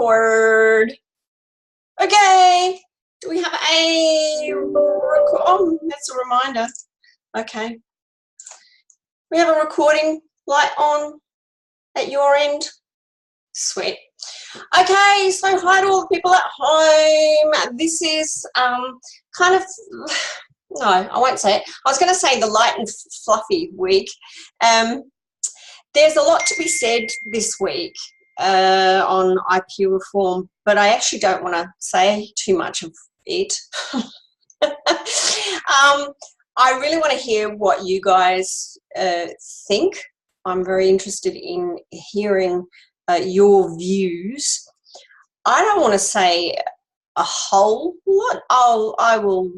record. Okay. Do we have a record? Oh, that's a reminder. Okay. We have a recording light on at your end. Sweet. Okay, so hi to all the people at home. This is kind of, no, I won't say it. I was going to say the light and fluffy week. There's a lot to be said this week on IP reform, but I actually don't want to say too much of it. I really want to hear what you guys think. I'm very interested in hearing your views. I don't want to say a whole lot. I will,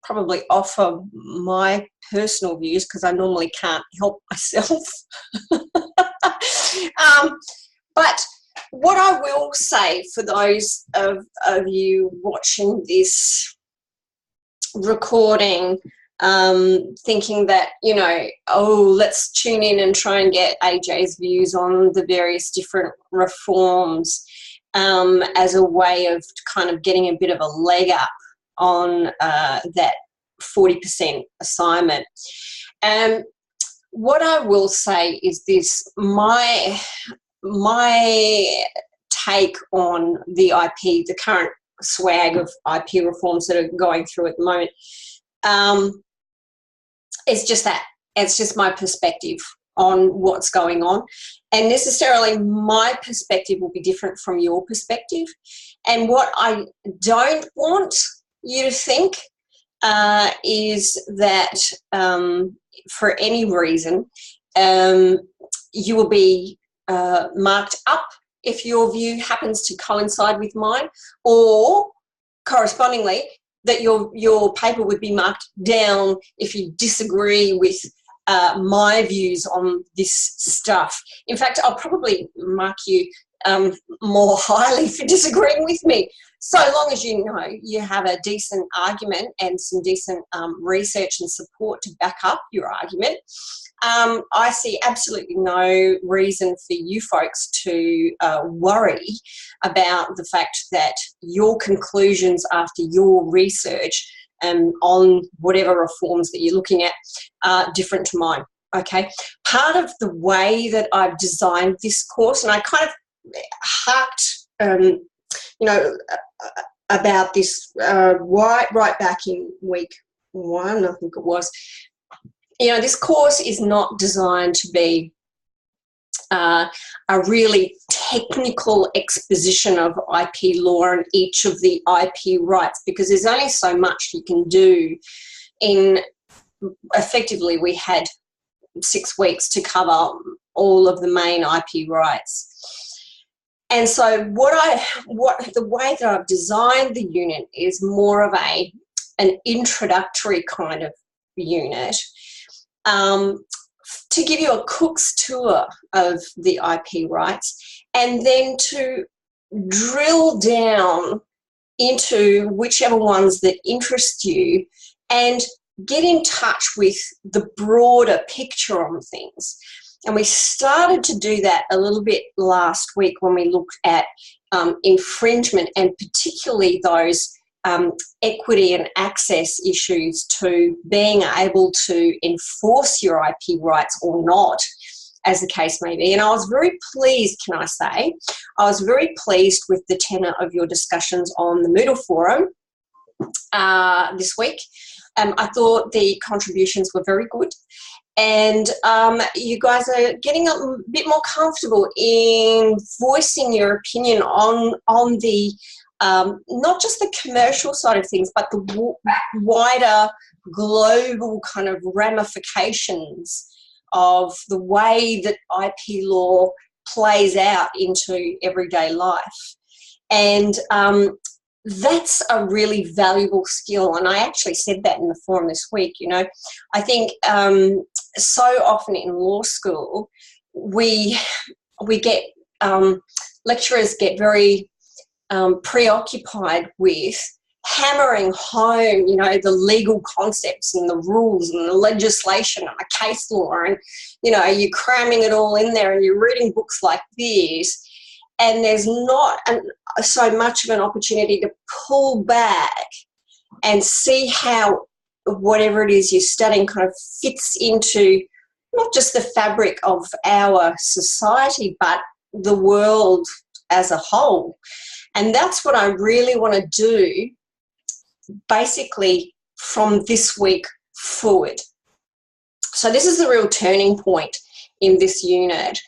probably offer my personal views because I normally can't help myself. But what I will say for those of you watching this recording, thinking that, let's tune in and try and get AJ's views on the various different reforms as a way of kind of getting a bit of a leg up on that 40% assignment. What I will say is this, my take on the IP, the current swag of IP reforms that are going through at the moment, it's just that. It's just my perspective on what's going on. And necessarily my perspective will be different from your perspective. And what I don't want you to think is that for any reason you will be marked up if your view happens to coincide with mine, or correspondingly that your paper would be marked down if you disagree with my views on this stuff. In fact, I'll probably mark you more highly for disagreeing with me, so long as you know you have a decent argument and some decent research and support to back up your argument. I see absolutely no reason for you folks to worry about the fact that your conclusions after your research on whatever reforms that you're looking at are different to mine, okay? Part of the way that I've designed this course, and I kind of harked, about this right back in week 1, I think it was. This course is not designed to be a really technical exposition of IP law and each of the IP rights, because there's only so much you can do in, effectively we had 6 weeks to cover all of the main IP rights. And so the way that I've designed the unit is more of an introductory kind of unit, to give you a cook's tour of the IP rights, and then to drill down into whichever ones that interest you and get in touch with the broader picture on things. And we started to do that a little bit last week when we looked at infringement, and particularly those equity and access issues to being able to enforce your IP rights or not, as the case may be. And I was very pleased, can I say, I was very pleased with the tenor of your discussions on the Moodle forum this week. I thought the contributions were very good. And you guys are getting a bit more comfortable in voicing your opinion on the not just the commercial side of things, but the wider global kind of ramifications of the way that IP law plays out into everyday life. And that's a really valuable skill. And I actually said that in the forum this week. I think so often in law school, we get, lecturers get very preoccupied with hammering home, the legal concepts and the rules and the legislation and the case law, and, you're cramming it all in there and you're reading books like this. and there's not so much of an opportunity to pull back and see how whatever it is you're studying kind of fits into not just the fabric of our society, but the world as a whole. And that's what I really want to do basically from this week forward. So this is the real turning point in this unit.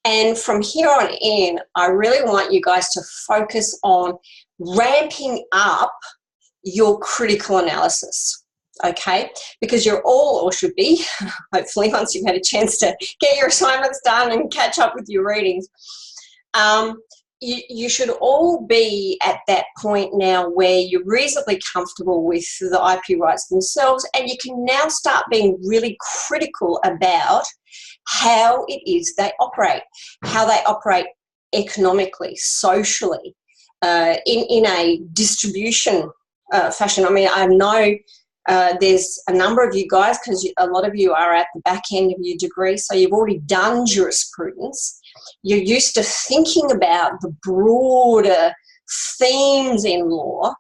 And from here on in, I really want you guys to focus on ramping up your critical analysis, okay? Because you're all, or should be, hopefully once you've had a chance to get your assignments done and catch up with your readings, you should all be at that point now where you're reasonably comfortable with the IP rights themselves, and you can now start being really critical about how it is they operate, how they operate economically, socially, in a distribution fashion. I mean, I know there's a number of you guys, because a lot of you are at the back end of your degree, so you've already done jurisprudence. You're used to thinking about the broader themes in law,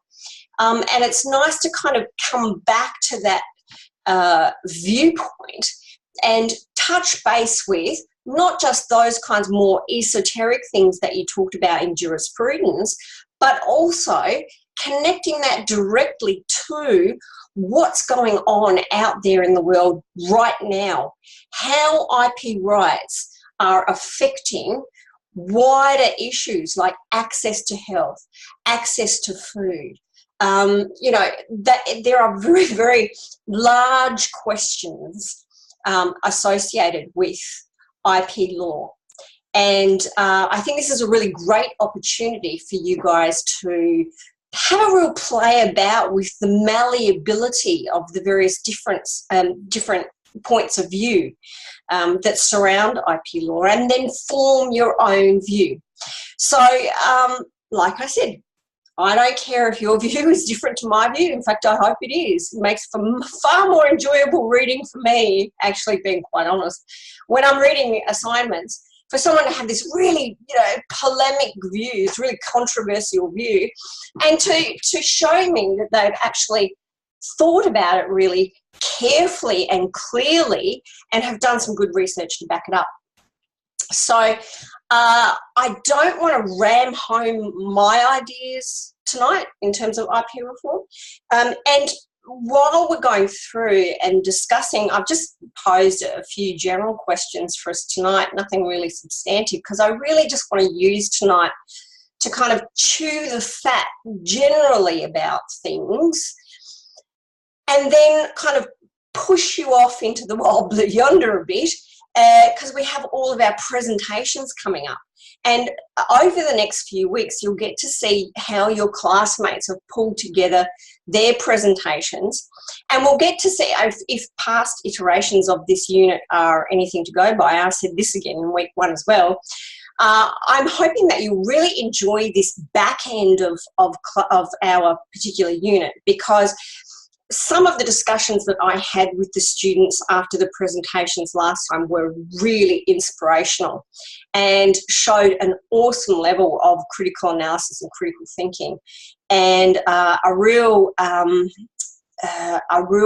and it's nice to kind of come back to that viewpoint and touch base with not just those kinds of more esoteric things that you talked about in jurisprudence, but also connecting that directly to what's going on out there in the world right now, how IP rights are affecting wider issues like access to health, access to food. You know, that there are very, very large questions associated with IP law. And I think this is a really great opportunity for you guys to have a real play about with the malleability of the various different points of view that surround IP law, and then form your own view. So, like I said, I don't care if your view is different to my view. In fact, I hope it is. It makes for far more enjoyable reading for me, actually, being quite honest. When I'm reading assignments, for someone to have this really, you know, polemic view, this really controversial view, and to show me that they've actually thought about it really carefully and clearly and have done some good research to back it up. So I don't want to ram home my ideas tonight in terms of IP reform. And while we're going through and discussing, I've just posed a few general questions for us tonight, nothing really substantive, because I really just want to use tonight to kind of chew the fat generally about things, and then kind of push you off into the wild blue yonder a bit, because we have all of our presentations coming up. And over the next few weeks, you'll get to see how your classmates have pulled together their presentations. And we'll get to see if past iterations of this unit are anything to go by. I said this again in week 1 as well. I'm hoping that you really enjoy this back end of our particular unit, because some of the discussions that I had with the students after the presentations last time were really inspirational and showed an awesome level of critical analysis and critical thinking, and a real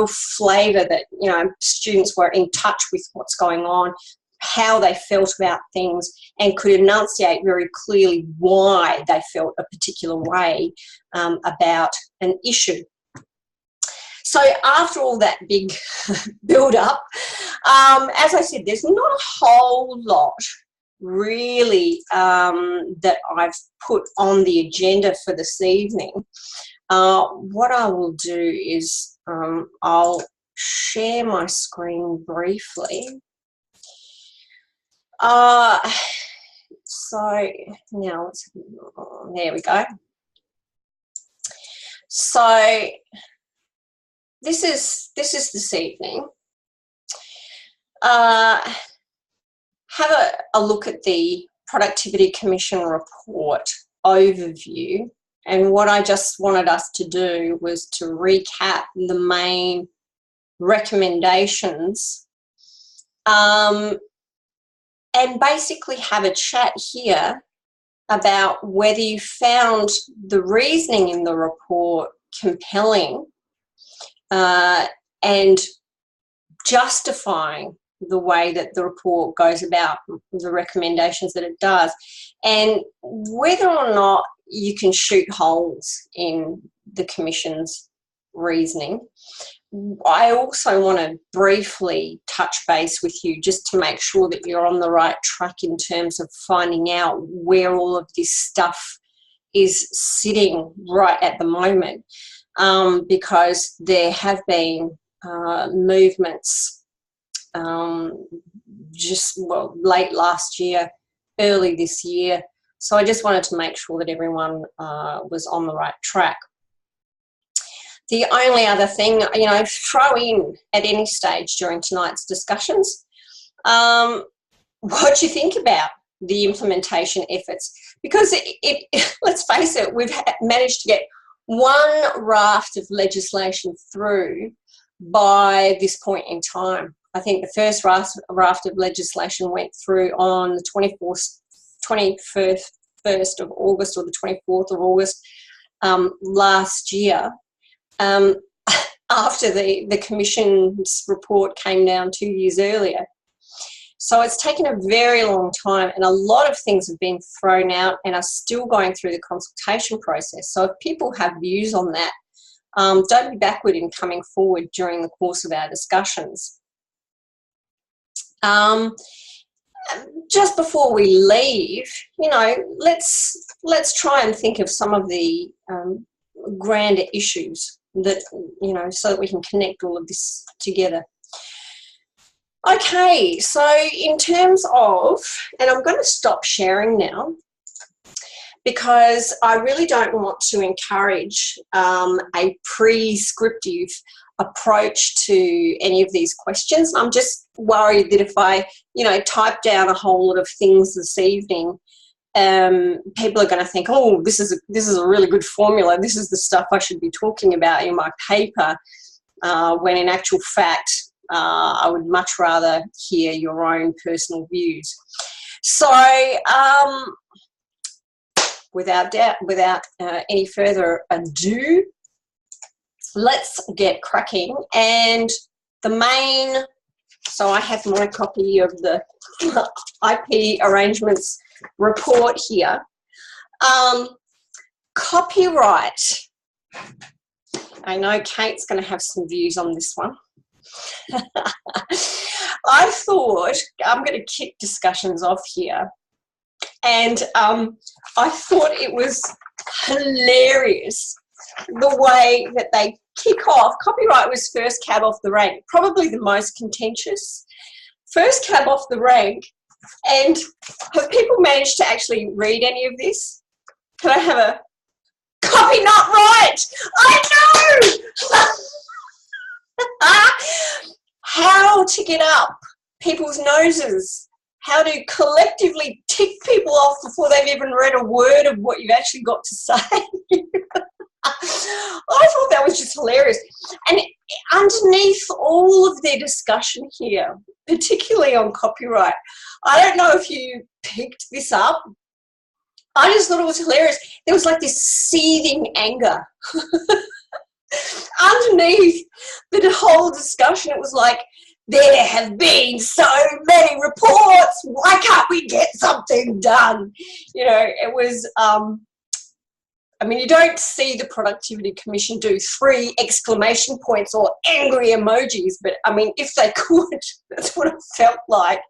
flavour that, you know, students were in touch with what's going on, how they felt about things, and could enunciate very clearly why they felt a particular way about an issue. So after all that big build-up, as I said, there's not a whole lot really that I've put on the agenda for this evening. What I will do is I'll share my screen briefly. So now there we go. So this is this evening. Have a look at the Productivity Commission report overview, and what I just wanted us to do was to recap the main recommendations, and basically have a chat here about whether you found the reasoning in the report compelling and justifying the way that the report goes about the recommendations that it does, and whether or not you can shoot holes in the Commission's reasoning. I also want to briefly touch base with you just to make sure that you're on the right track in terms of finding out where all of this stuff is sitting right at the moment, because there have been movements late last year, early this year. So I just wanted to make sure that everyone was on the right track. The only other thing, throw in at any stage during tonight's discussions, what you think about the implementation efforts. Because let's face it, we've managed to get one raft of legislation through by this point in time. I think the first raft of legislation went through on the 21st of August or the 24th of August last year, after the Commission's report came down 2 years earlier. So it's taken a very long time, and a lot of things have been thrown out and are still going through the consultation process. So if people have views on that, don't be backward in coming forward during the course of our discussions. Just before we leave, let's try and think of some of the grander issues that, so that we can connect all of this together. Okay, so in terms of, and I'm going to stop sharing now because I really don't want to encourage a prescriptive approach to any of these questions. I'm just worried that if I, type down a whole lot of things this evening, people are going to think, oh, this is a really good formula. This is the stuff I should be talking about in my paper, when in actual fact, I would much rather hear your own personal views. So, without any further ado, let's get cracking. And the main, so I have my copy of the IP arrangements report here. Copyright. I know Kate's going to have some views on this one. I thought I'm going to kick discussions off here, and I thought it was hilarious the way that they kick off. Copyright was first cab off the rank, probably the most contentious. First cab off the rank, and have people managed to actually read any of this? Can I have a copy not right? I know! How to get up people's noses, how to collectively tick people off before they've even read a word of what you've actually got to say. I thought that was just hilarious. And underneath all of their discussion here, particularly on copyright, I don't know if you picked this up. I just thought it was hilarious. There was like this seething anger. Underneath the whole discussion, it was like, there have been so many reports, why can't we get something done? It was, you don't see the Productivity Commission do 3 exclamation points or angry emojis, but if they could, that's what it felt like.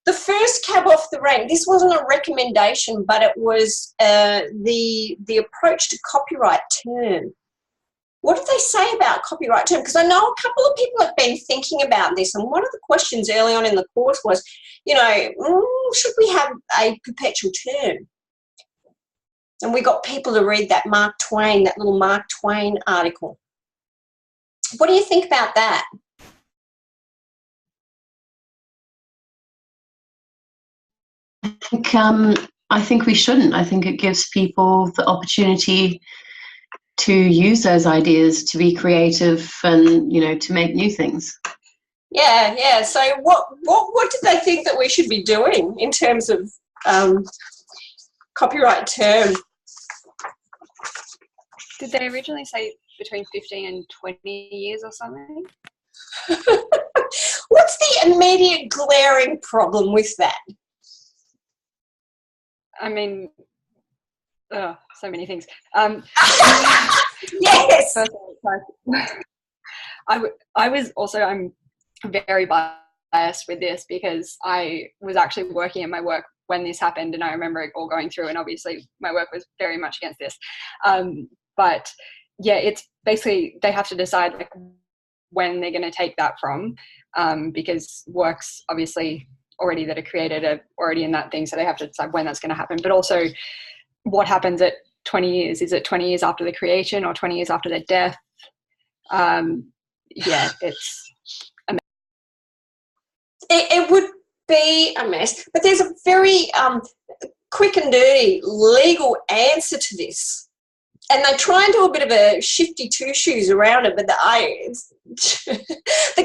The first cab off the rank, this wasn't a recommendation, but it was the approach to copyright term. What did they say about copyright term? Because I know a couple of people have been thinking about this, and one of the questions early on in the course was, should we have a perpetual term? And we got people to read that little Mark Twain article. What do you think about that? I think we shouldn't. I think it gives people the opportunity to use those ideas, to be creative, and to make new things. Yeah. So what did they think that we should be doing in terms of copyright term. Did they originally say between 15 and 20 years or something? What's the immediate glaring problem with that? I mean, so many things. Yes. First of all, I'm very biased with this because I was actually working in my work when this happened, and I remember it all going through, and obviously my work was very much against this. But yeah, it's basically they have to decide like when they're going to take that from, because works obviously already that are created are already in that thing, so they have to decide when that's going to happen. But also, what happens at 20 years? Is it 20 years after the creation or 20 years after their death? Yeah, it's a mess. It would be a mess, but there's a very quick and dirty legal answer to this. And they try and do a bit of a shifty two-shoes around it, but the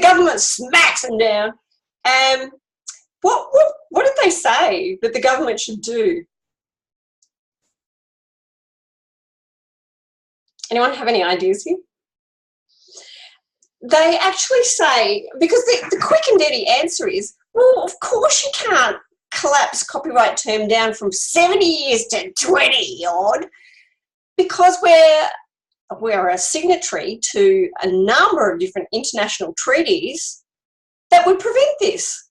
government smacks them down. What did they say that the government should do? Anyone have any ideas here? They actually say, because the quick and dirty answer is, well, of course you can't collapse copyright term down from 70 years to 20 odd, because we're a signatory to a number of different international treaties that would prevent this.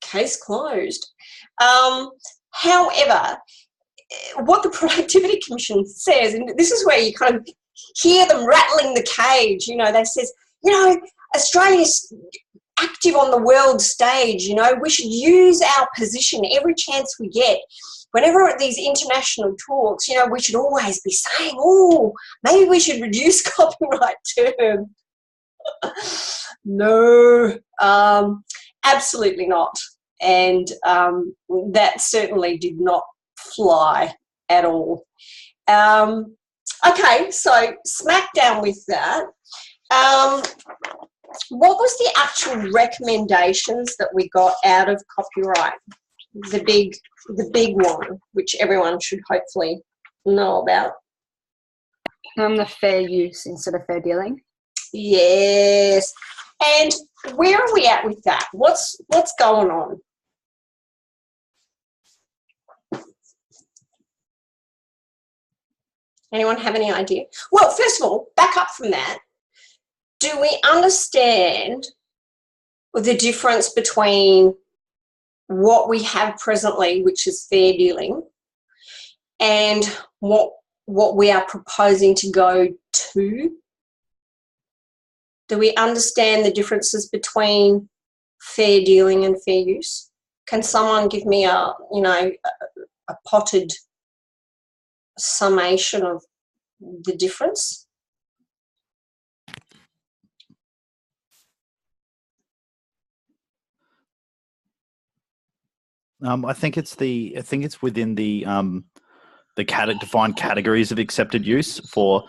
Case closed. However, what the Productivity Commission says, and this is where you kind of hear them rattling the cage, they says, Australia's active on the world stage, we should use our position every chance we get. Whenever at these international talks, we should always be saying, oh, maybe we should reduce copyright term. No, absolutely not. And that certainly did not fly at all. Okay, so smack down with that. What was the actual recommendations that we got out of copyright? The big one, which everyone should hopefully know about. The fair use instead of fair dealing. Yes. And where are we at with that? What's going on? Anyone have any idea? Well, first of all, back up from that. Do we understand the difference between what we have presently, which is fair dealing, and what we are proposing to go to? Do we understand the differences between fair dealing and fair use? Can someone give me a potted summation of the difference? I think it's within the defined categories of accepted use. For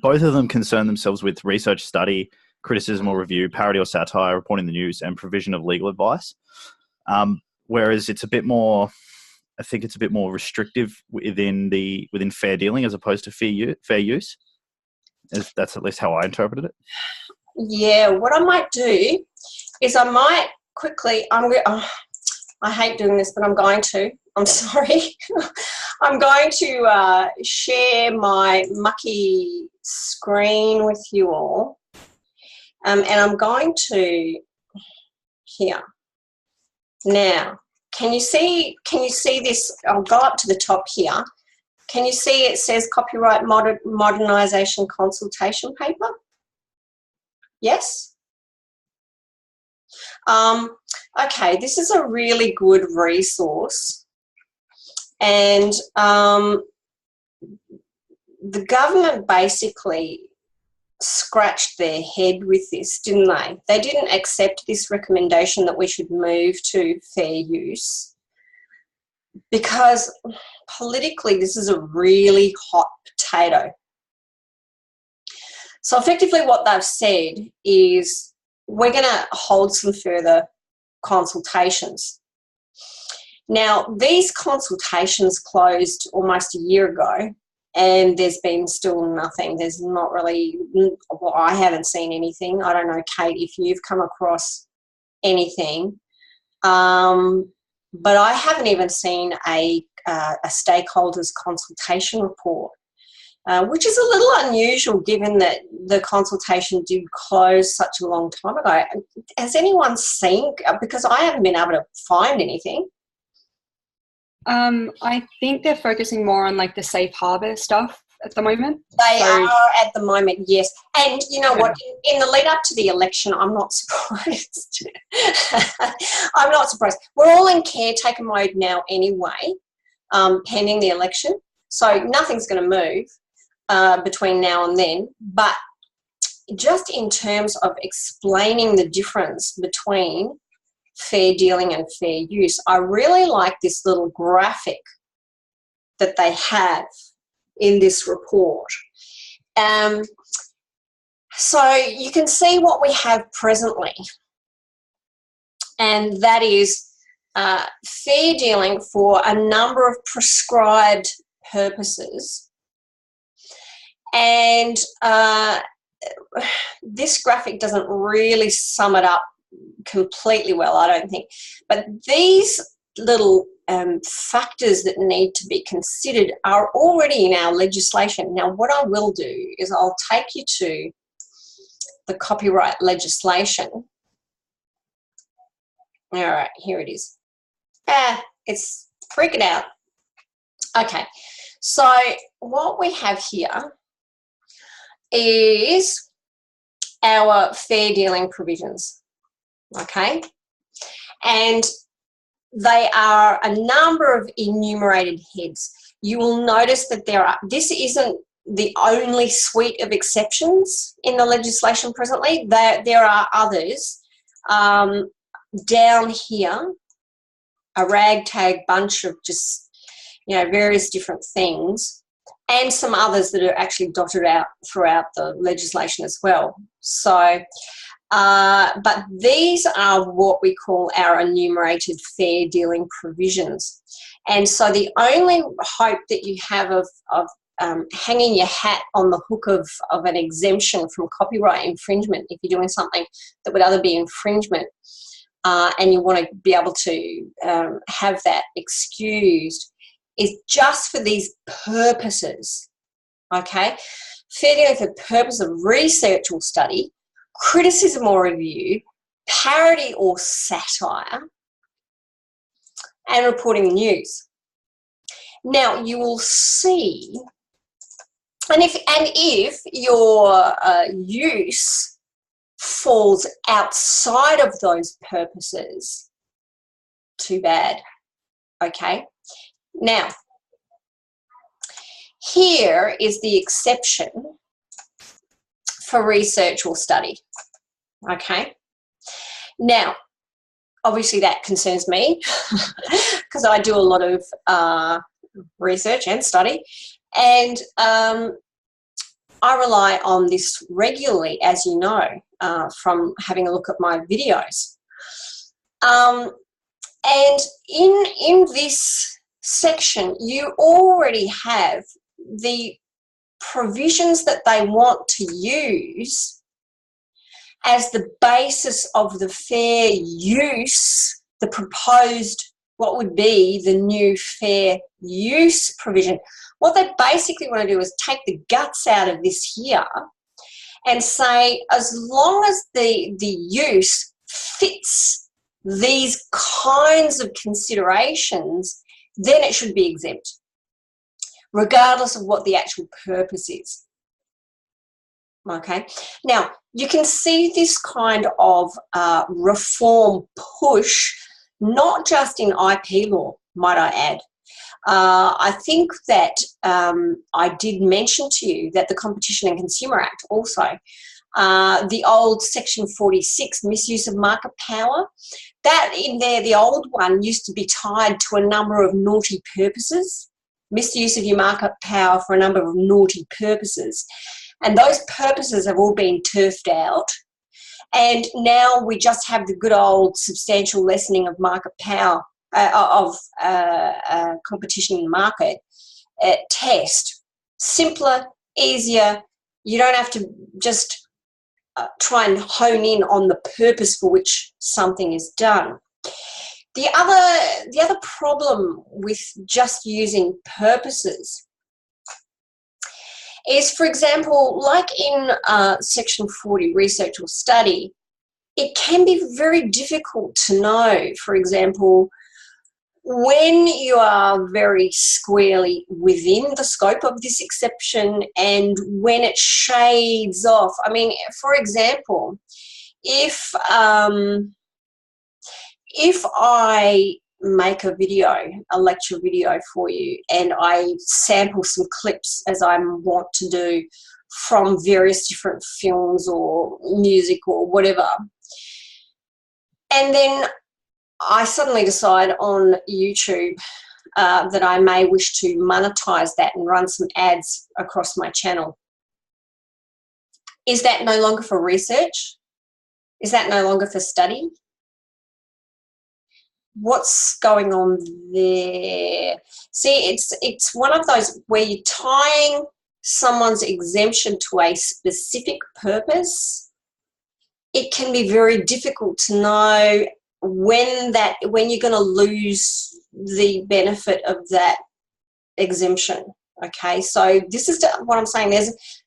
both of them concern themselves with research, study, criticism or review, parody or satire, reporting the news, and provision of legal advice. Whereas it's a bit more, I think it's a bit more restrictive within fair dealing as opposed to fair use. That's at least how I interpreted it. Yeah, what I might do is I might quickly, I hate doing this, but I'm going to. I'm sorry. I'm going to share my mucky screen with you all. And I'm going to, here. Now, can you see this? I'll go up to the top here. Can you see it says Copyright Modernisation Consultation Paper? Yes? Okay, this is a really good resource. And the government basically scratched their head with this, didn't they? They didn't accept this recommendation that we should move to fair use because politically this is a really hot potato. So effectively what they've said is we're going to hold some further consultations. Now, these consultations closed almost a year ago, and there's been still nothing. There's not really, well, I haven't seen anything. I don't know, Kate, if you've come across anything. But I haven't even seen a stakeholders consultation report, which is a little unusual given that the consultation did close such a long time ago. Has anyone seen, because I haven't been able to find anything. I think they're focusing more on like the safe harbour stuff at the moment. They are at the moment, yes. And you know what? In the lead up to the election, I'm not surprised. I'm not surprised. We're all in caretaker mode now anyway, pending the election. So nothing's going to move between now and then. But just in terms of explaining the difference between fair dealing and fair use, I really like this little graphic that they have in this report. So you can see what we have presently, and that is fair dealing for a number of prescribed purposes. And this graphic doesn't really sum it up completely well, I don't think. But these little factors that need to be considered are already in our legislation. Now, what I will do is I'll take you to the copyright legislation. All right, here it is. It's freaking out. Okay, so what we have here is our fair dealing provisions. Okay, and they are a number of enumerated heads. You will notice that this isn't the only suite of exceptions in the legislation presently. There are others down here, a ragtag bunch of just, various different things, and some others that are actually dotted out throughout the legislation as well. So, but these are what we call our enumerated fair dealing provisions. And so the only hope that you have of hanging your hat on the hook of an exemption from copyright infringement, if you're doing something that would other be infringement, and you want to be able to have that excused, is just for these purposes, okay? Fair dealing for the purpose of research or study, criticism or review, parody or satire, and reporting the news. Now, you will see, and if your use falls outside of those purposes, too bad, okay? Now, here is the exception for research or study, okay? Now, obviously that concerns me because I do a lot of research and study, and I rely on this regularly, as you know, from having a look at my videos. And in this section, you already have the provisions that they want to use as the basis of the fair use, the proposed, what would be the new fair use provision. What they basically want to do is take the guts out of this here and say, as long as the use fits these kinds of considerations, then it should be exempt, regardless of what the actual purpose is. Okay, now you can see this kind of reform push, not just in IP law, might I add. I think that I did mention to you that the Competition and Consumer Act also, the old Section 46, misuse of market power, that in there, the old one used to be tied to a number of naughty purposes, misuse of your market power for a number of naughty purposes. And those purposes have all been turfed out. And now we just have the good old substantial lessening of market power competition in the market test. Simpler, easier. You don't have to just try and hone in on the purpose for which something is done. The other problem with just using purposes is, for example, like in Section 40, research or study, it can be very difficult to know, for example, when you are very squarely within the scope of this exception and when it shades off. I mean, for example, if I make a lecture video for you, and I sample some clips, as I want to do, from various different films or music or whatever, and then I suddenly decide on YouTube that I may wish to monetize that and run some ads across my channel. Is that no longer for research? Is that no longer for study? What's going on there? See, it's one of those where you're tying someone's exemption to a specific purpose. It can be very difficult to know when you're going to lose the benefit of that exemption. Okay, so this is what I'm saying.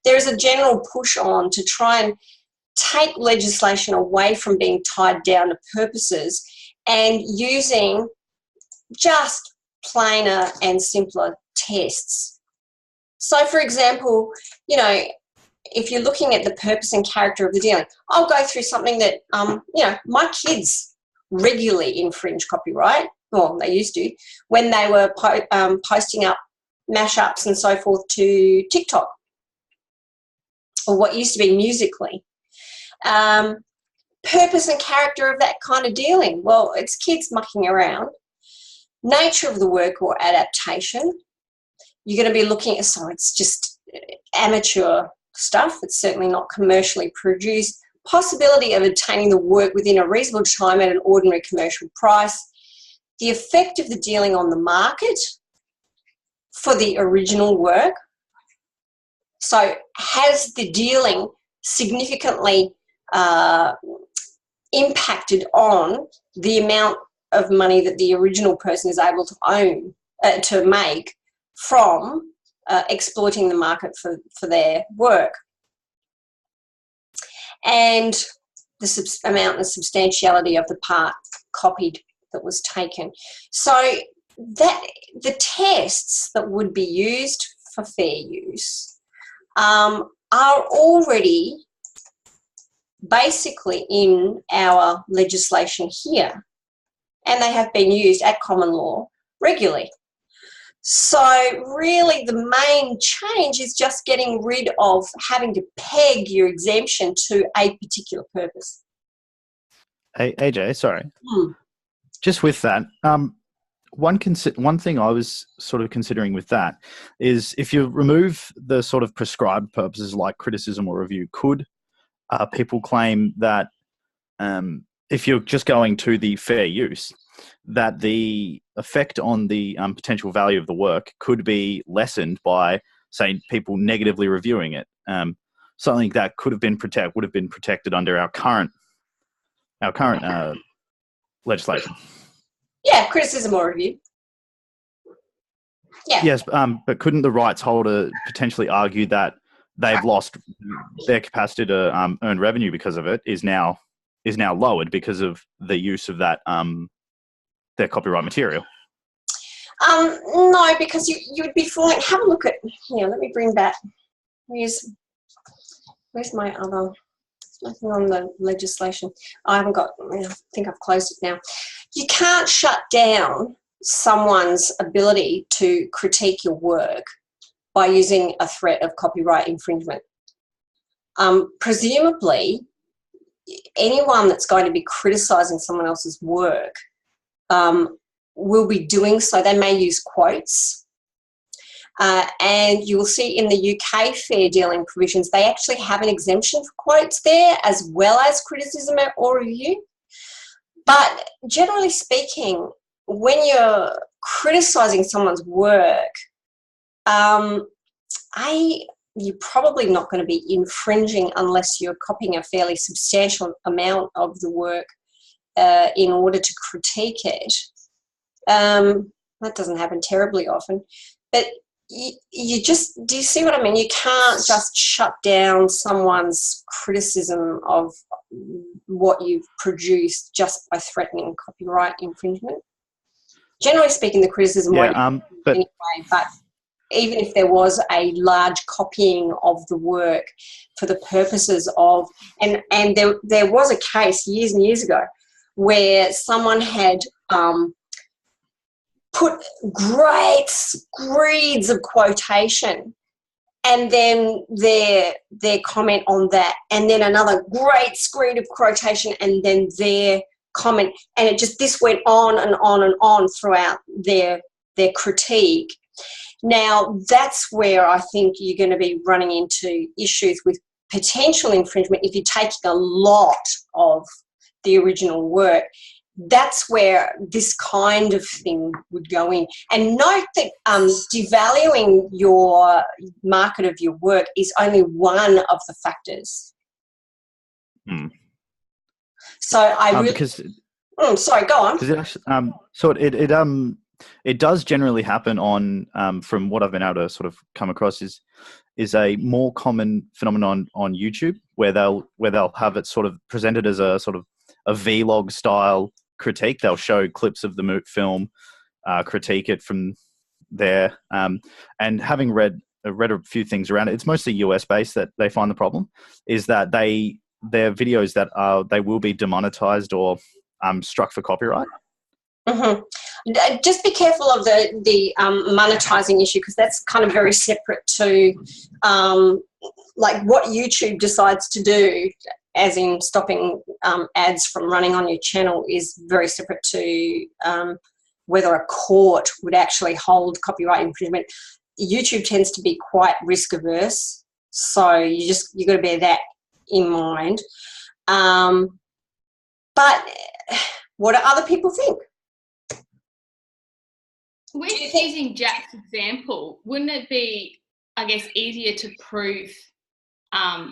There's a general push on to try and take legislation away from being tied down to purposes and using just plainer and simpler tests. So, for example, you know, if you're looking at the purpose and character of the dealing, I'll go through something that, you know, my kids regularly infringe copyright. Well, they used to, when they were posting up mashups and so forth to TikTok, or what used to be Musical.ly. Purpose and character of that kind of dealing. Well, it's kids mucking around. Nature of the work or adaptation. You're going to be looking at, so it's just amateur stuff. It's certainly not commercially produced. Possibility of obtaining the work within a reasonable time at an ordinary commercial price. The effect of the dealing on the market for the original work. So has the dealing significantly impacted on the amount of money that the original person is able to make from exploiting the market for their work? And the amount and substantiality of the part copied that was taken. So that the tests that would be used for fair use are already basically in our legislation here, and they have been used at common law regularly. So really the main change is just getting rid of having to peg your exemption to a particular purpose. Hey, AJ, sorry. Just with that, one thing I was sort of considering with that is, if you remove the sort of prescribed purposes like criticism or review, could people claim that if you're just going to the fair use, that the effect on the potential value of the work could be lessened by, say, people negatively reviewing it? Something that would have been protected under our current legislation. Yeah, criticism or review. Yeah. Yes, but couldn't the rights holder potentially argue that they've lost their capacity to earn revenue because of it is now lowered because of the use of that their copyright material? No, because you would be fooling. Have a look at here. Let me bring back. Where's my other? Nothing on the legislation. I haven't got. I think I've closed it now. You can't shut down someone's ability to critique your work by using a threat of copyright infringement. Presumably, anyone that's going to be criticising someone else's work will be doing so. They may use quotes. And you will see in the UK fair dealing provisions, they actually have an exemption for quotes there, as well as criticism or review. But generally speaking, when you're criticizing someone's work, you're probably not going to be infringing unless you're copying a fairly substantial amount of the work in order to critique it. That doesn't happen terribly often. But you just, do you see what I mean? You can't just shut down someone's criticism of what you've produced just by threatening copyright infringement. Generally speaking, the criticism won't anyway, but even if there was a large copying of the work for the purposes of, and there was a case years and years ago where someone had put great screeds of quotation and then their comment on that, and then another great screed of quotation and then their comment, and it just, this went on and on and on throughout their critique. Now, that's where I think you're going to be running into issues with potential infringement if you're taking a lot of the original work. That's where this kind of thing would go in. And note that devaluing your market of your work is only one of the factors. Hmm. So I really... Because, sorry, go on. Because it actually, it does generally happen on, from what I've been able to sort of come across, is a more common phenomenon on YouTube where they'll have it sort of presented as a sort of a vlog style critique. They'll show clips of the film, critique it from there, and having read a few things around it, it's mostly US based that they find the problem is that their videos that they will be demonetized or struck for copyright. Mm-hmm. Just be careful of the monetizing issue, because that's kind of very separate to like what YouTube decides to do, as in stopping ads from running on your channel, is very separate to whether a court would actually hold copyright infringement. YouTube tends to be quite risk averse, so you got to bear that in mind. But what do other people think? With using Jack's example, wouldn't it be, I guess, easier to prove that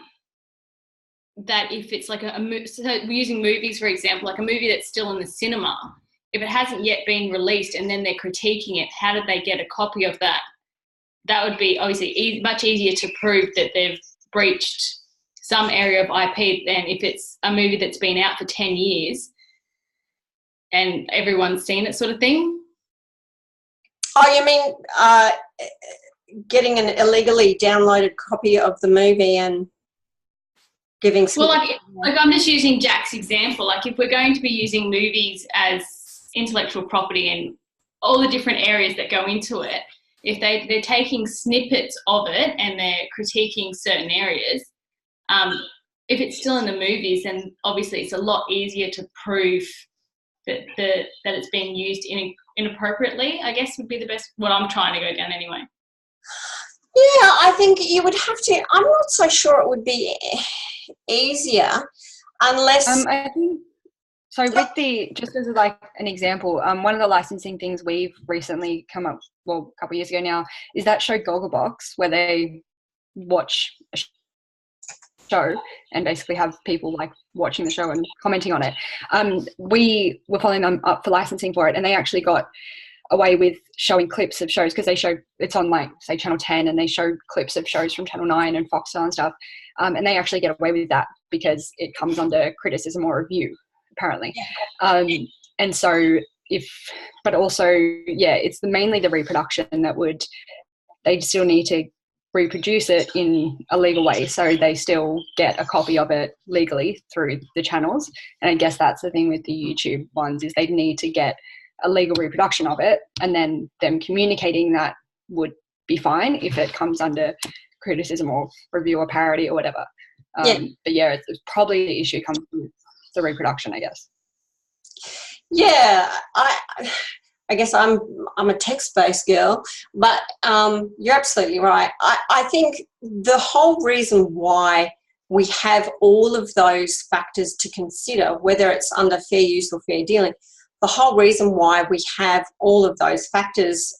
if it's like so we're using movies, for example, like a movie that's still in the cinema, if it hasn't yet been released and then they're critiquing it, how did they get a copy of that? That would be obviously much easier to prove that they've breached some area of IP than if it's a movie that's been out for 10 years and everyone's seen it, sort of thing. Oh, you mean getting an illegally downloaded copy of the movie and giving... Well, like I'm just using Jack's example. Like if we're going to be using movies as intellectual property and all the different areas that go into it, if they're taking snippets of it and they're critiquing certain areas, if it's still in the movies, then obviously it's a lot easier to prove that it's being used inappropriately, I guess would be the best, what I'm trying to go down anyway. Yeah, I think you would have to, I'm not so sure it would be easier unless... I think, so with just as like an example, one of the licensing things we've recently come up, well, a couple of years ago now, is that show Gogglebox, where they watch a show and basically have people like watching the show and commenting on it. We were following them up for licensing for it, and they actually got away with showing clips of shows, because they show, it's on like say Channel 10, and they show clips of shows from Channel 9 and Foxtel and stuff, and they actually get away with that because it comes under criticism or review apparently. And so but also it's mainly the reproduction that they still need to reproduce it in a legal way, so they still get a copy of it legally through the channels. And I guess that's the thing with the YouTube ones, is they need to get a legal reproduction of it, and then them communicating that would be fine if it comes under criticism or review or parody or whatever. But it's probably the issue comes with the reproduction, I guess. Yeah, I guess I'm a text-based girl, but you're absolutely right. I think the whole reason why we have all of those factors to consider, whether it's under fair use or fair dealing, the whole reason why we have all of those factors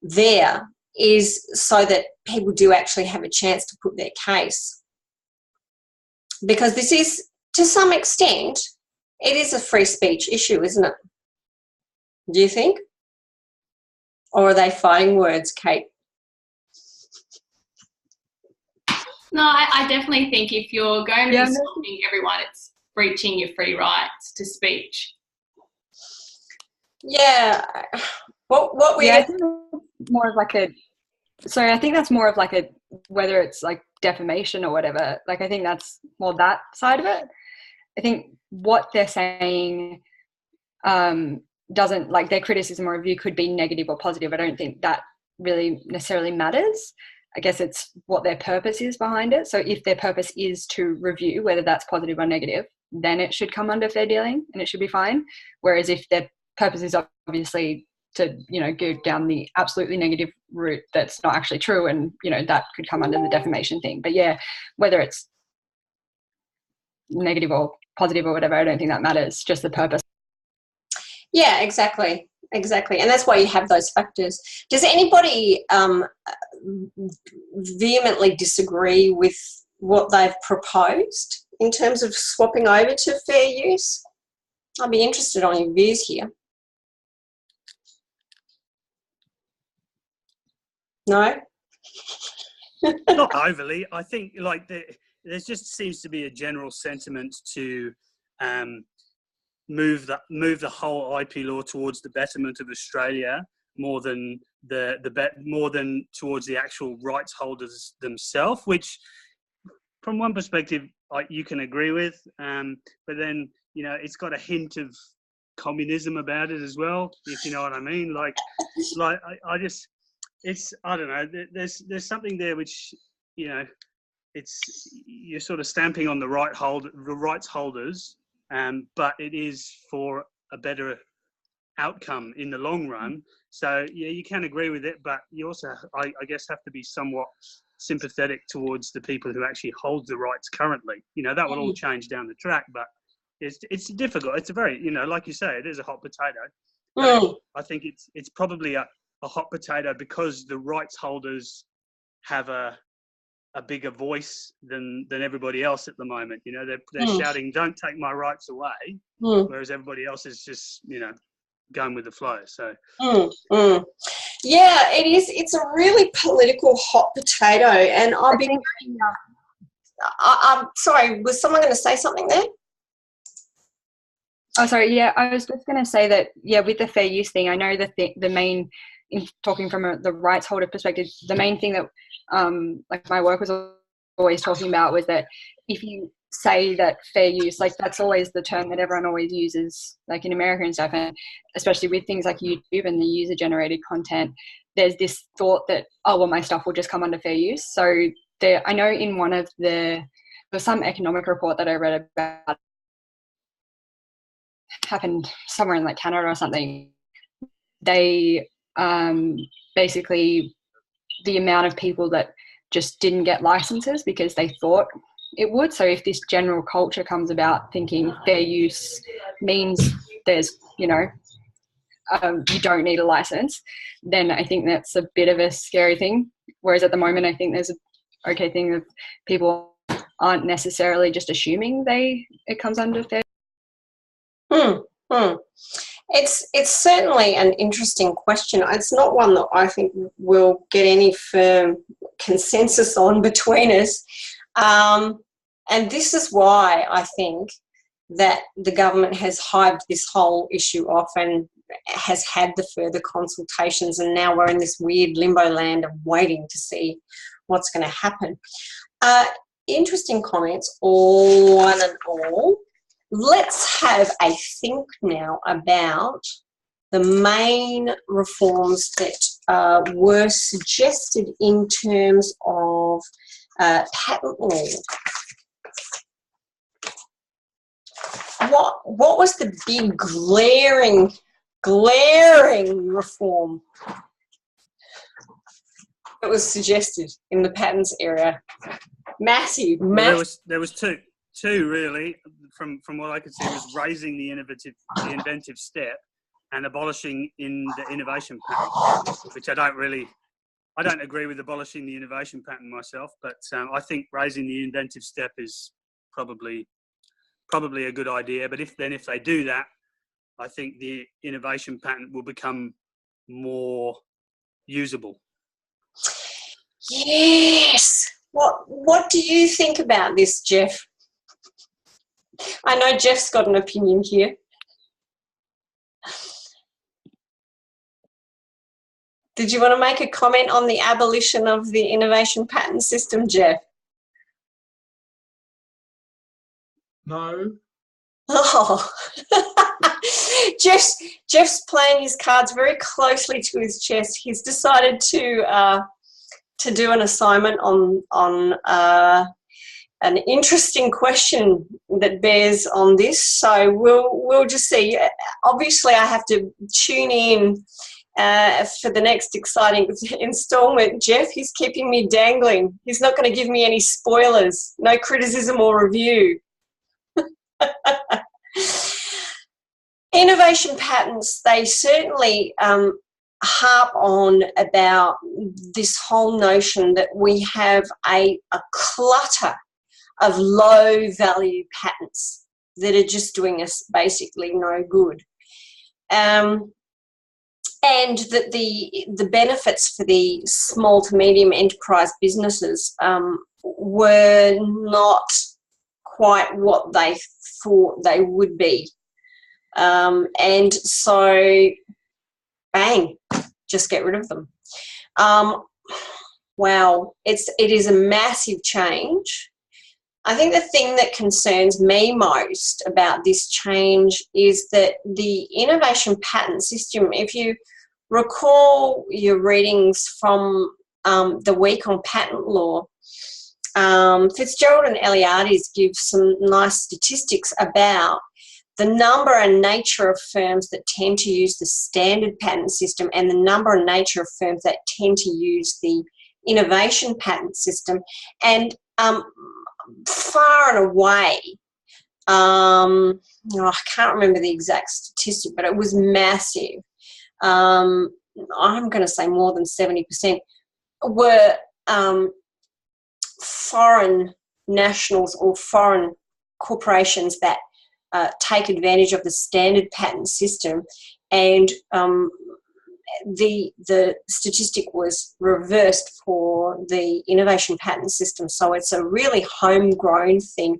there is so that people do actually have a chance to put their case. Because this is, to some extent, it is a free speech issue, isn't it? Do you think? Or are they fighting words, Kate? No, I definitely think if you're going to be Yeah, stopping everyone, it's breaching your free rights to speech. Yeah. What were Yeah, I you... think that's more of like a, so I think that's more of like a, whether it's like defamation or whatever, like I think that's more that side of it. I think what they're saying doesn't, like their criticism or review could be negative or positive. I don't think that really necessarily matters. I guess it's what their purpose is behind it. So if their purpose is to review, whether that's positive or negative, then it should come under fair dealing and it should be fine. Whereas if their purpose is obviously to, you know, go down the absolutely negative route, that's not actually true, and, you know, that could come under the defamation thing. But yeah, whether it's negative or positive or whatever, I don't think that matters, just the purpose. Yeah, exactly. And that's why you have those factors. Does anybody vehemently disagree with what they've proposed in terms of swapping over to fair use? I'd be interested on your views here. No? Not overly. I think like there just seems to be a general sentiment to move the whole IP law towards the betterment of Australia more than more than towards the actual rights holders themselves, which from one perspective you can agree with, but then, you know, it's got a hint of communism about it as well, if you know what I mean. Like I just, it's, I don't know, there's something there which, you know, it's, you're sort of stamping on the rights holders, but it is for a better outcome in the long run. So yeah, you can agree with it, but you also, I guess, have to be somewhat sympathetic towards the people who actually hold the rights currently. You know, that will all change down the track, but it's difficult. It's a very, you know, like you say, it is a hot potato. I think it's probably a hot potato because the rights holders have a bigger voice than everybody else at the moment. You know, they're shouting, "Don't take my rights away," whereas everybody else is just, you know, going with the flow. So yeah, it is. It's a really political hot potato, and I'm sorry, was someone going to say something there? Oh, sorry. Yeah, I was just going to say that, yeah, with the fair use thing, I know the main, in talking from the rights holder perspective, the main thing that like my work was always talking about was that if you say that fair use, like that's always the term that everyone always uses, like in America and stuff, and especially with things like YouTube and the user generated content, there's this thought that, oh, well, my stuff will just come under fair use. So there, I know in one of there was some economic report that I read about, happened somewhere in like Canada or something. They basically, the amount of people that just didn't get licenses because they thought it would. So if this general culture comes about thinking fair use means there's, you know, you don't need a license, then I think that's a bit of a scary thing. Whereas at the moment, I think there's an okay thing that people aren't necessarily just assuming it comes under fair. It's certainly an interesting question. It's not one that I think we'll get any firm consensus on between us. And this is why I think that the government has hived this whole issue off and has had the further consultations, and now we're in this weird limbo land of waiting to see what's going to happen. Interesting comments, one and all. Let's have a think now about the main reforms that were suggested in terms of patent law. What was the big glaring reform that was suggested in the patents area? Massive. Well, there was two really. from what I could see, was raising the inventive step and abolishing in the innovation patent, which I don't agree with abolishing the innovation patent myself, but I think raising the inventive step is probably a good idea. But if they do that, I think the innovation patent will become more usable. Yes. What do you think about this, Jeff? I know Jeff's got an opinion here. Did you want to make a comment on the abolition of the innovation patent system, Jeff? No. Oh, Jeff's playing his cards very closely to his chest. He's decided to do an assignment on an interesting question that bears on this. So we'll just see. Obviously, I have to tune in for the next exciting instalment. Jeff, he's keeping me dangling. He's not going to give me any spoilers. No criticism or review. Innovation patents, they certainly harp on about this whole notion that we have a clutter of low value patents that are just doing us basically no good. And that the benefits for the small to medium enterprise businesses were not quite what they thought they would be. And so, bang, just get rid of them. Wow, it is a massive change. I think the thing that concerns me most about this change is that the innovation patent system, if you recall your readings from the week on patent law, Fitzgerald and Eliades give some nice statistics about the number and nature of firms that tend to use the standard patent system and the number and nature of firms that tend to use the innovation patent system. And far and away, I can't remember the exact statistic, but it was massive. I'm going to say more than 70% were foreign nationals or foreign corporations that take advantage of the standard patent system, and the statistic was reversed for the innovation patent system. So it's a really homegrown thing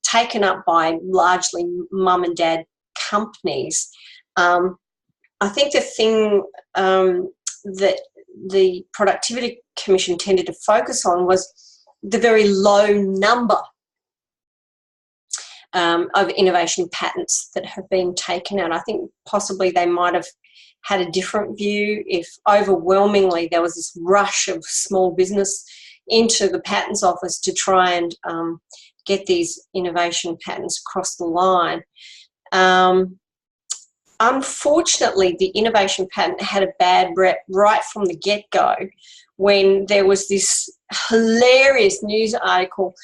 taken up by largely mum and dad companies. I think the thing that the Productivity Commission tended to focus on was the very low number of innovation patents that have been taken out. I think possibly they might have had a different view if overwhelmingly there was this rush of small business into the patents office to try and get these innovation patents across the line. Unfortunately, the innovation patent had a bad rep right from the get-go when there was this hilarious news article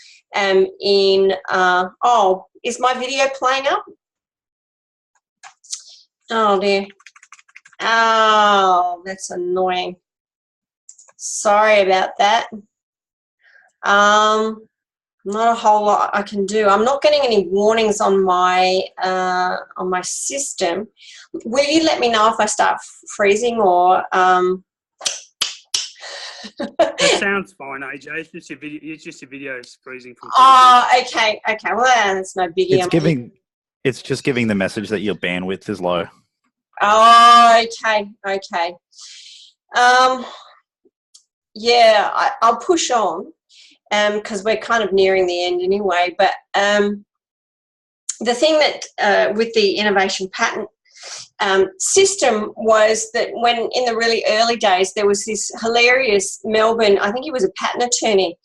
is my video playing up? Oh dear. Oh, that's annoying. Sorry about that. Not a whole lot I can do. I'm not getting any warnings on my system. Will you let me know if I start freezing or? That sounds fine, AJ. It's just your video is freezing from. Oh, okay. Well, that's no biggie. It's just giving the message that your bandwidth is low. Oh, okay. Yeah, I'll push on because we're kind of nearing the end anyway. But the thing that with the innovation patent system was that when in the really early days there was this hilarious Melbourne, I think he was a patent attorney,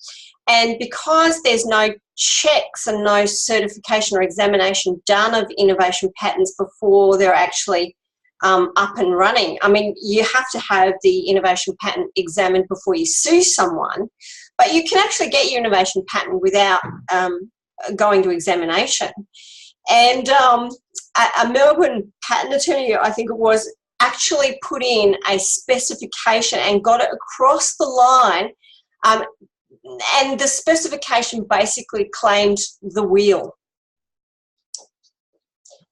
and because there's no checks and no certification or examination done of innovation patents before they're actually up and running. I mean, you have to have the innovation patent examined before you sue someone, but you can actually get your innovation patent without going to examination. And a Melbourne patent attorney, I think it was, actually put in a specification and got it across the line. And the specification basically claimed the wheel.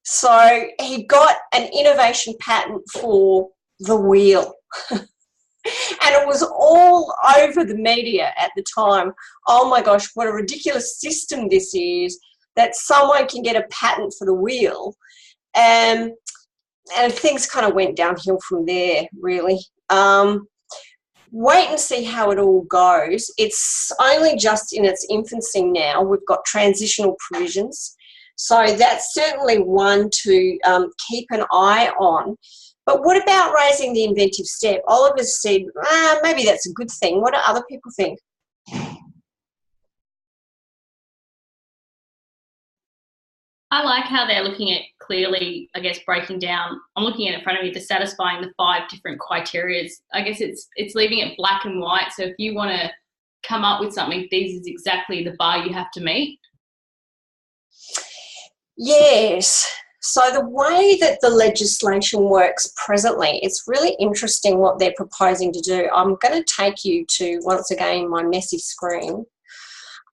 So he got an innovation patent for the wheel. And it was all over the media at the time. Oh my gosh, what a ridiculous system this is, that someone can get a patent for the wheel. And things kind of went downhill from there, really. Wait and see how it all goes. It's only just in its infancy now. We've got transitional provisions. So that's certainly one to keep an eye on. But what about raising the inventive step? Oliver said, maybe that's a good thing. What do other people think? I like how they're looking at clearly, I guess, breaking down. I'm looking at it in front of me, the satisfying the 5 different criteria. I guess it's leaving it black and white. So if you want to come up with something, these is exactly the bar you have to meet. Yes. So the way that the legislation works presently, it's really interesting what they're proposing to do. I'm going to take you to, once again, my messy screen,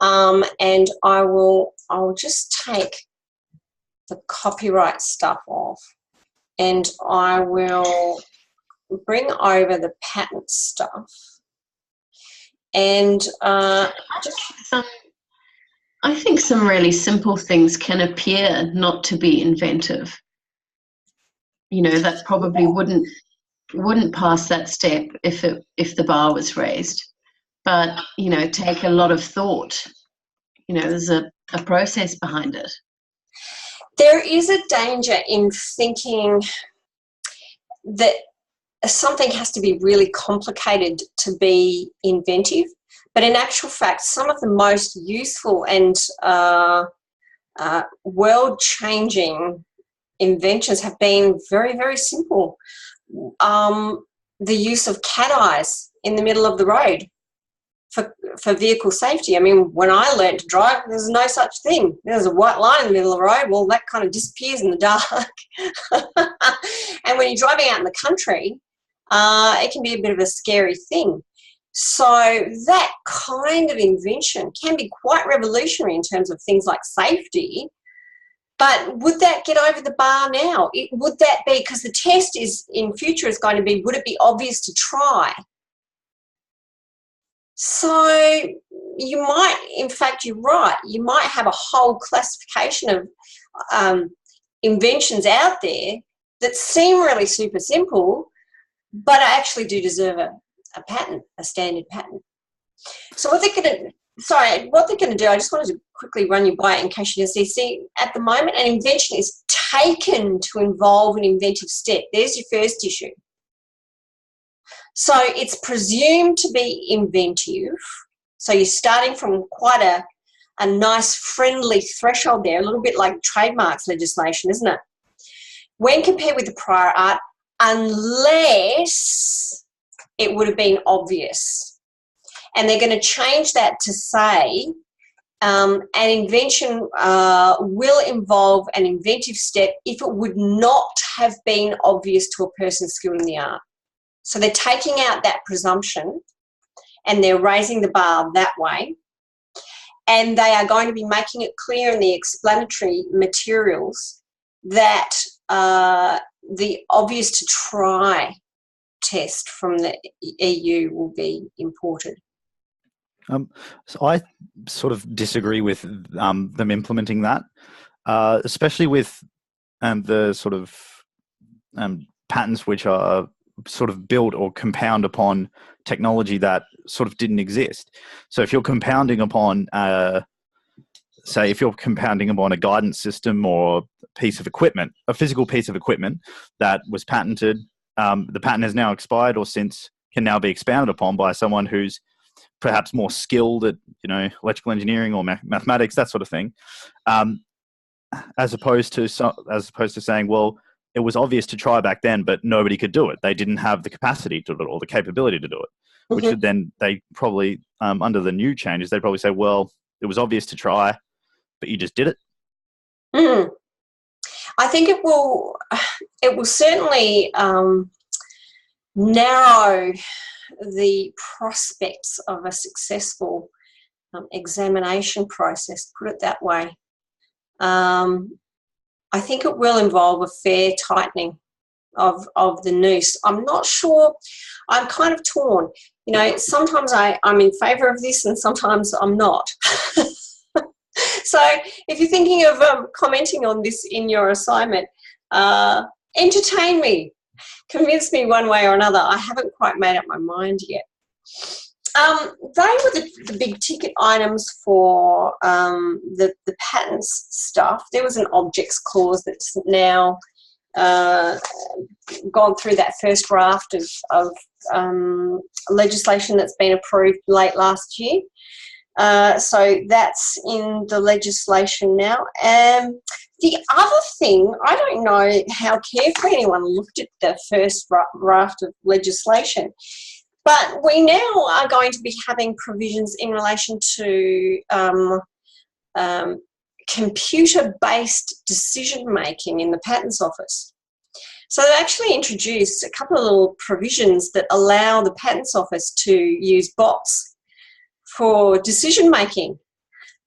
and I'll just take the copyright stuff off, and I will bring over the patent stuff. And I think some really simple things can appear not to be inventive. You know, that probably wouldn't pass that step if the bar was raised. But, you know, take a lot of thought. You know, there's a process behind it. There is a danger in thinking that something has to be really complicated to be inventive. But in actual fact, some of the most useful and world-changing inventions have been very, very simple. The use of cat eyes in the middle of the road for vehicle safety. I mean, when I learned to drive, there's no such thing. There's a white line in the middle of the road. Well, that kind of disappears in the dark. And when you're driving out in the country, it can be a bit of a scary thing. So that kind of invention can be quite revolutionary in terms of things like safety. But would that get over the bar now? Would that be, because the test is in future is going to be, would it be obvious to try? So you might, in fact, you're right, you might have a whole classification of inventions out there that seem really super simple, but actually do deserve a patent, a standard patent. So what they're going to do, I just wanted to quickly run you by it in case you didn't see, at the moment an invention is taken to involve an inventive step. There's your first issue. So it's presumed to be inventive. So you're starting from quite a nice friendly threshold there, a little bit like trademarks legislation, isn't it? When compared with the prior art, unless it would have been obvious. And they're going to change that to say an invention will involve an inventive step if it would not have been obvious to a person skilled in the art. So they're taking out that presumption and they're raising the bar that way. And they are going to be making it clear in the explanatory materials that the obvious to try test from the EU will be imported. So I sort of disagree with them implementing that, especially with the sort of patents which are sort of built or compound upon technology that sort of didn't exist. So if you're compounding upon, say, if you're compounding upon a guidance system or a piece of equipment, a physical piece of equipment that was patented, the patent has now expired or since can now be expounded upon by someone who's perhaps more skilled at, you know, electrical engineering or mathematics, that sort of thing, as opposed to saying, well, it was obvious to try back then, but nobody could do it. They didn't have the capacity to do it or the capability to do it, which would then they probably, under the new changes, they'd probably say, well, it was obvious to try, but you just did it. I think it will certainly narrow the prospects of a successful examination process, put it that way. I think it will involve a fair tightening of the noose. I'm not sure. I'm kind of torn. You know, sometimes I'm in favour of this and sometimes I'm not. So if you're thinking of commenting on this in your assignment, entertain me, convince me one way or another. I haven't quite made up my mind yet. They were the big ticket items for the patents stuff. There was an objects clause that's now gone through that first raft of legislation that's been approved late last year. So that's in the legislation now. The other thing, I don't know how carefully anyone looked at the first raft of legislation, but we now are going to be having provisions in relation to computer-based decision-making in the Patents Office. So they actually introduced a couple of little provisions that allow the Patents Office to use bots for decision-making,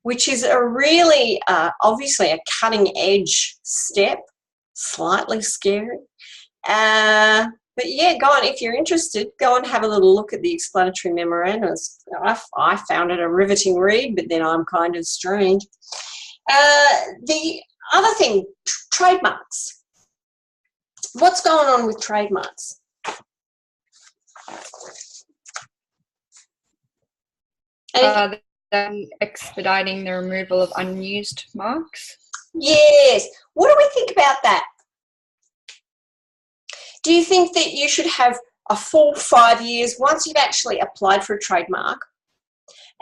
which is a really, obviously a cutting-edge step, slightly scary. But yeah, go on, if you're interested, go and have a little look at the explanatory memorandums. I found it a riveting read, but then I'm kind of strange. The other thing, trademarks. What's going on with trademarks? Then expediting the removal of unused marks. Yes. What do we think about that? Do you think that you should have a full 5 years once you've actually applied for a trademark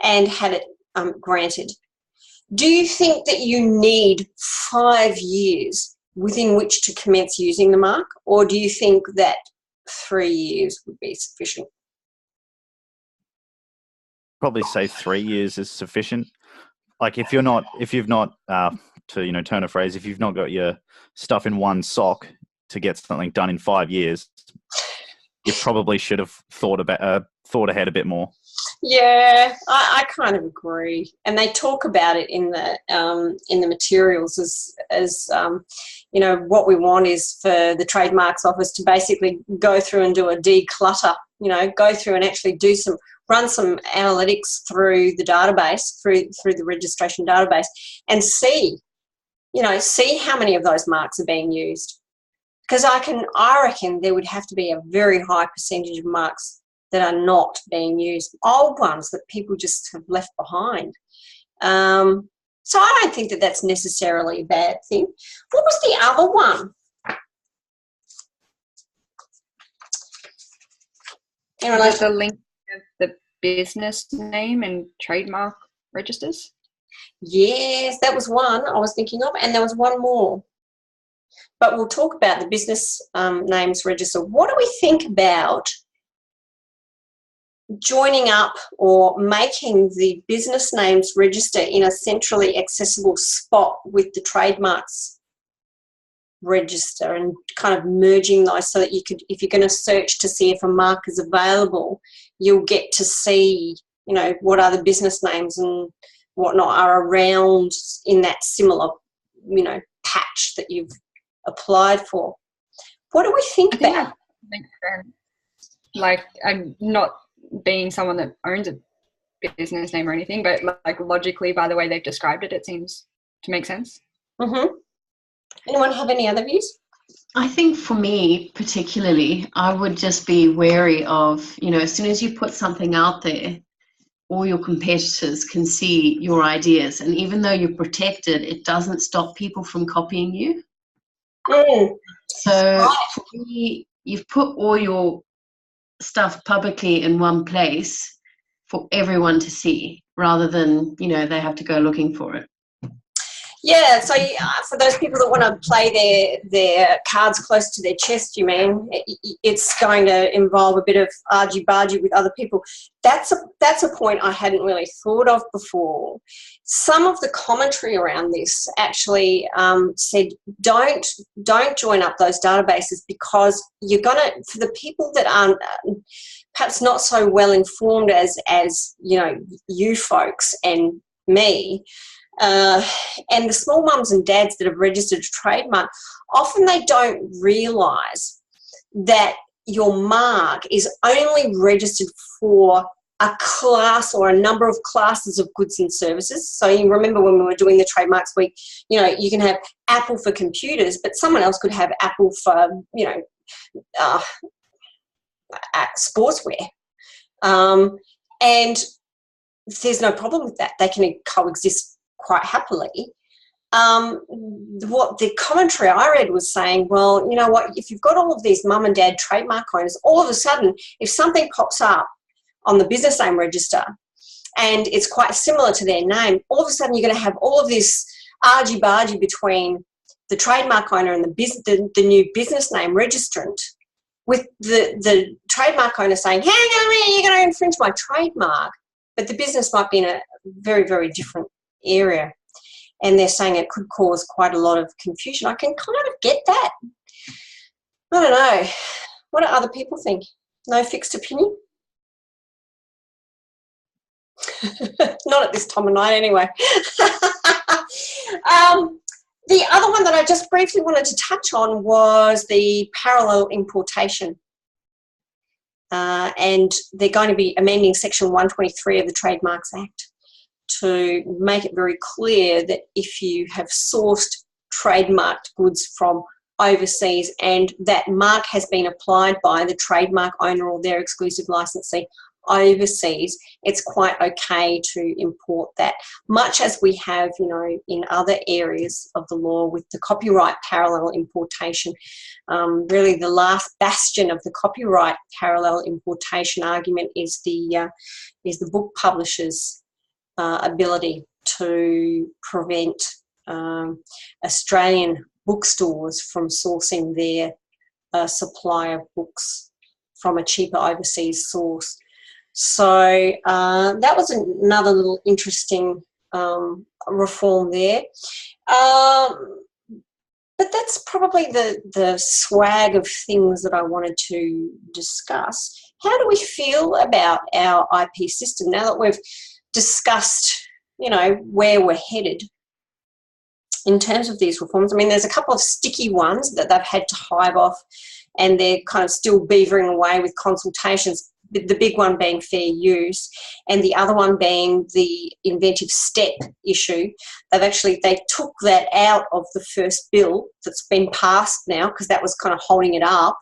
and had it granted? Do you think that you need 5 years within which to commence using the mark, or do you think that 3 years would be sufficient? Probably say 3 years is sufficient. Like if you've not, to turn a phrase, if you've not got your stuff in one sock to get something done in 5 years, you probably should have thought ahead a bit more. Yeah, I kind of agree, and they talk about it in the materials as what we want is for the Trademarks Office to basically go through and do a declutter. Go through and actually run some analytics through the database, through the registration database, and see how many of those marks are being used. Because I reckon there would have to be a very high percentage of marks that are not being used, old ones that people just have left behind. So I don't think that that's necessarily a bad thing. What was the other one? Like the link of the business name and trademark registers? Yes, that was one I was thinking of, and there was one more. But we'll talk about the business names register. What do we think about joining up or making the business names register in a centrally accessible spot with the trademarks register and kind of merging those so that you could, if you're going to search to see if a mark is available, you'll get to see, what other business names and whatnot are around in that similar, patch that you've applied for. What do we think about? That makes sense. Like, I'm not being someone that owns a business name or anything, but like logically, by the way they've described it, it seems to make sense. Mm-hmm. Anyone have any other views? I think for me particularly, I would just be wary of, as soon as you put something out there, all your competitors can see your ideas, and even though you're protected, it doesn't stop people from copying you. So for me, you've put all your stuff publicly in one place for everyone to see, rather than they have to go looking for it. Yeah, so for those people that want to play their cards close to their chest, you mean, it's going to involve a bit of argy-bargy with other people. That's a point I hadn't really thought of before. Some of the commentary around this actually said don't join up those databases, because you're going to, for the people that aren't perhaps not so well informed as you know, you folks and me, and the small mums and dads that have registered a trademark, often they don't realise that your mark is only registered for a class or a number of classes of goods and services. So you remember when we were doing the trademarks week, you know, you can have Apple for computers, but someone else could have Apple for, you know, sportswear. And there's no problem with that. They can coexist quite happily. What the commentary I read was saying, well, you know what, if you've got all of these mum and dad trademark owners, all of a sudden, if something pops up on the business name register and it's quite similar to their name, all of a sudden you're going to have all of this argy-bargy between the trademark owner and the new business name registrant, with the trademark owner saying, hang on a minute, you're going to infringe my trademark. But the business might be in a very, very different area, and they're saying it could cause quite a lot of confusion. I can kind of get that. I don't know. What do other people think? No fixed opinion? Not at this time of night anyway. The other one that I just briefly wanted to touch on was the parallel importation. And they're going to be amending Section 123 of the Trademarks Act to make it very clear that if you have sourced trademarked goods from overseas and that mark has been applied by the trademark owner or their exclusive licensee overseas, it's quite okay to import that, much as we have, you know, in other areas of the law with the copyright parallel importation. Really the last bastion of the copyright parallel importation argument is the book publishers' ability to prevent Australian bookstores from sourcing their supply of books from a cheaper overseas source. So that was another little interesting reform there. But that's probably the swag of things that I wanted to discuss. How do we feel about our IP system now that we've discussed, you know, where we're headed in terms of these reforms? I mean, there's a couple of sticky ones that they've had to hive off, and they're kind of still beavering away with consultations, the big one being fair use, and the other one being the inventive step issue. They took that out of the first bill that's been passed now, because that was kind of holding it up.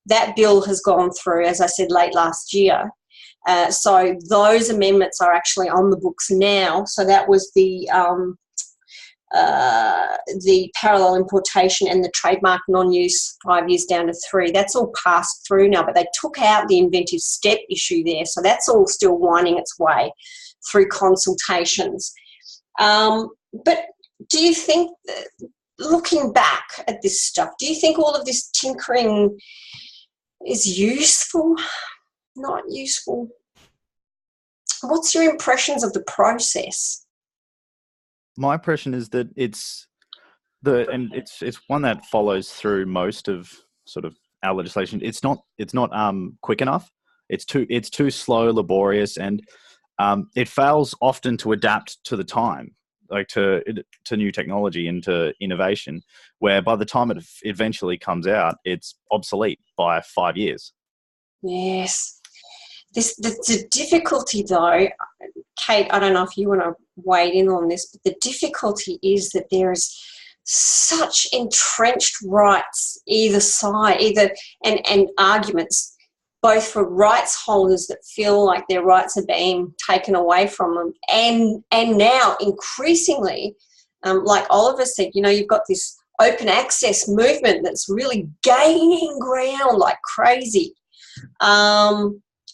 That bill has gone through, as I said, late last year. So those amendments are actually on the books now. So that was the parallel importation and the trademark non-use 5 years down to 3. That's all passed through now, but they took out the inventive step issue there. So that's all still winding its way through consultations. But do you think, looking back at this stuff, do you think all of this tinkering is useful? Not useful? What's your impressions of the process? My impression is that it's one that follows through most of sort of our legislation. It's not quick enough. It's too slow, laborious, and it fails often to adapt to the time, like to new technology and to innovation, where by the time it eventually comes out, it's obsolete by 5 years. Yes. The difficulty, though, Kate, I don't know if you want to weigh in on this, but the difficulty is that there is such entrenched rights either side, and arguments, both for rights holders that feel like their rights are being taken away from them, and now increasingly, like Oliver said, you know, you've got this open access movement that's really gaining ground like crazy.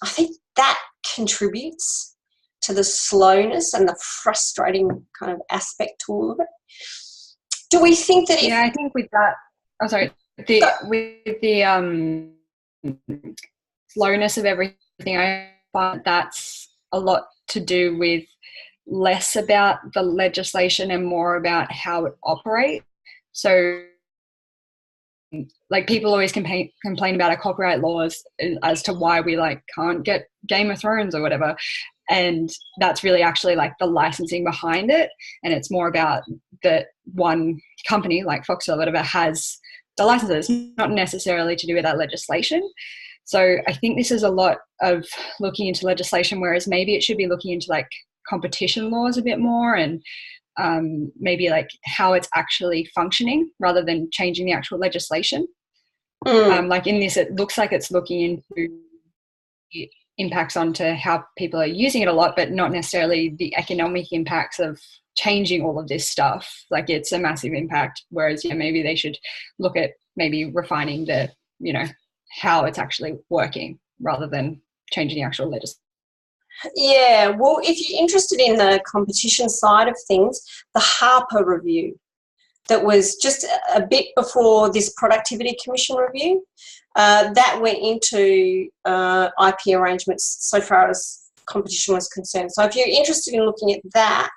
I think that contributes to the slowness and the frustrating kind of aspect to all of it. Do we think that if... Yeah, I think with that, with the slowness of everything, I find that's a lot to do with less about the legislation and more about how it operates. So, like, people always complain about our copyright laws as to why we like can't get Game of Thrones or whatever, and that's really actually like the licensing behind it, and it's more about that one company like Fox or whatever has the licenses, not necessarily to do with that legislation. So I think this is a lot of looking into legislation, whereas maybe it should be looking into like competition laws a bit more, and maybe like how it's actually functioning rather than changing the actual legislation. Like in this, it looks like it's looking into the impacts onto how people are using it a lot, but not necessarily the economic impacts of changing all of this stuff. Like, it's a massive impact, whereas maybe they should look at maybe refining the, how it's actually working rather than changing the actual legislation. Yeah, well, if you're interested in the competition side of things, the Harper review that was just a bit before this Productivity Commission review, that went into IP arrangements so far as competition was concerned. So if you're interested in looking at that,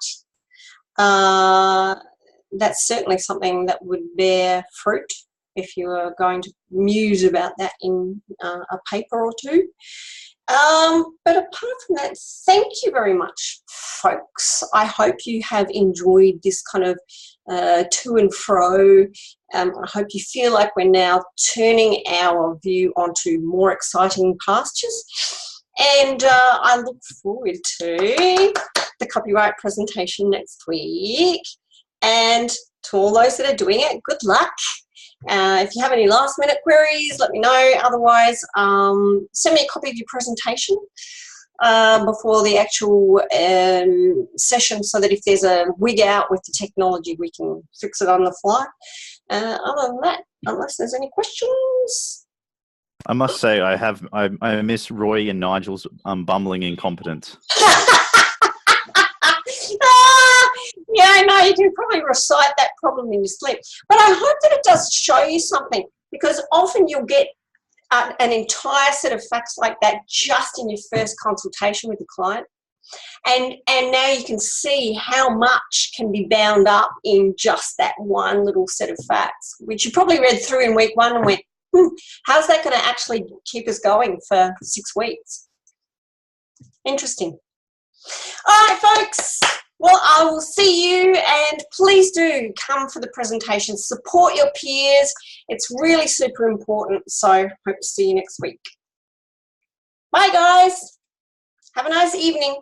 that's certainly something that would bear fruit if you are going to muse about that in a paper or two. But apart from that, thank you very much, folks. I hope you have enjoyed this kind of to and fro. I hope you feel like we're now turning our view onto more exciting pastures. And I look forward to the copyright presentation next week. And to all those that are doing it, good luck. If you have any last minute queries, let me know. Otherwise, send me a copy of your presentation before the actual session, so that if there's a wig out with the technology, we can fix it on the fly. Other than that, unless there's any questions. I must say, I miss Roy and Nigel's bumbling incompetence. Yeah, I know, you can probably recite that problem in your sleep. But I hope that it does show you something, because often you'll get an entire set of facts like that just in your first consultation with the client. And now you can see how much can be bound up in just that one little set of facts, which you probably read through in week one and went, how's that going to actually keep us going for 6 weeks? Interesting. All right, folks. Well, I will see you, and please do come for the presentation. Support your peers. It's really super important. So hope to see you next week. Bye, guys. Have a nice evening.